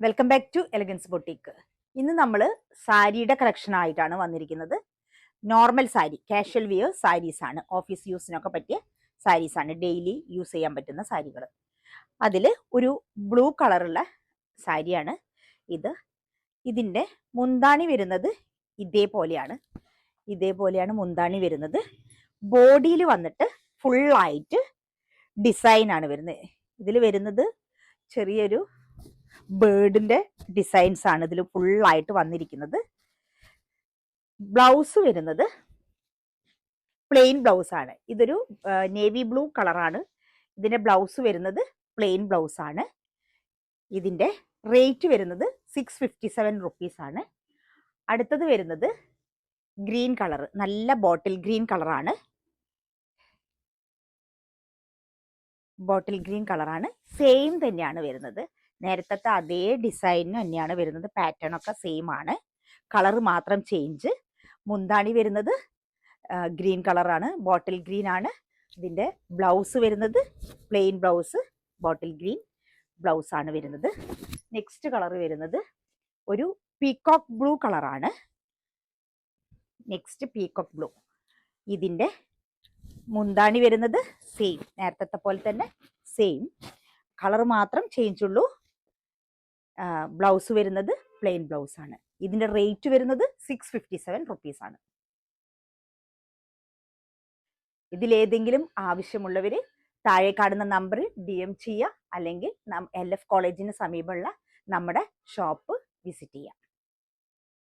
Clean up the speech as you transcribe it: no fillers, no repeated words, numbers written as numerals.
Welcome back to elegance boutique. ഇന്ന് നമ്മൾ സാരിയുടെ കളക്ഷൻ ആയിട്ടാണ് വന്നിരിക്കുന്നത്. Normal sari, casual wear saris ആണ്. ഓഫീസ് യൂസിനൊക്കെ പറ്റിയ സാരീസ് ആണ്, ഡെയിലി യൂസ് ചെയ്യാൻ പറ്റുന്ന സാരികൾ. അതിൽ ഒരു ബ്ലൂ കളറുള്ള സാരിയാണ് ഇത്. ഇതിൻ്റെ മുന്താണി വരുന്നത് ഇതേപോലെയാണ് മുന്താണി വരുന്നത്. ബോഡിയിൽ വന്നിട്ട് ഫുള്ളായിട്ട് ഡിസൈൻ ആണ് വരുന്നത്. ഇതിൽ വരുന്നത് ചെറിയൊരു ബേർഡിന്റെ ഡിസൈൻസ് ആണ് ഇതിൽ ഫുള്ളായിട്ട് വന്നിരിക്കുന്നത്. ബ്ലൗസ് വരുന്നത് പ്ലെയിൻ ബ്ലൗസ് ആണ്. ഇതൊരു നേവി ബ്ലൂ കളറാണ്. ഇതിന്റെ ബ്ലൗസ് വരുന്നത് പ്ലെയിൻ ബ്ലൗസ് ആണ്. ഇതിന്റെ റേറ്റ് വരുന്നത് 657 റുപ്പീസ് ആണ്. അടുത്തത് വരുന്നത് ഗ്രീൻ കളർ, നല്ല ബോട്ടിൽ ഗ്രീൻ കളറാണ്. സെയിം തന്നെയാണ് വരുന്നത്. നേരത്തെ അതേ ഡിസൈനിന് തന്നെയാണ് വരുന്നത്. പാറ്റേൺ ഒക്കെ സെയിം ആണ്, കളർ മാത്രം ചേഞ്ച്. മുന്താണി വരുന്നത് ഗ്രീൻ കളറാണ്, ബോട്ടിൽ ഗ്രീൻ ആണ്. ഇതിൻ്റെ ബ്ലൗസ് വരുന്നത് plain blouse, bottle green blouse ആണ് വരുന്നത്. നെക്സ്റ്റ് കളർ വരുന്നത് ഒരു പീകോക്ക് ബ്ലൂ കളറാണ്. ഇതിൻ്റെ മുന്താണി വരുന്നത് സെയിം, നേരത്തെ പോലെ തന്നെ സെയിം, കളർ മാത്രം ചേഞ്ച് ഉള്ളൂ. ബ്ലൗസ് വരുന്നത് പ്ലെയിൻ ബ്ലൗസ് ആണ്. ഇതിന്റെ റേറ്റ് വരുന്നത് 657 റുപ്പീസ് ആണ്. ഇതിലേതെങ്കിലും ആവശ്യമുള്ളവർ താഴെ കാണുന്ന നമ്പറിൽ DM ചെയ്യുക, അല്ലെങ്കിൽ LF കോളേജിന് സമീപമുള്ള നമ്മുടെ ഷോപ്പ് വിസിറ്റ് ചെയ്യുക.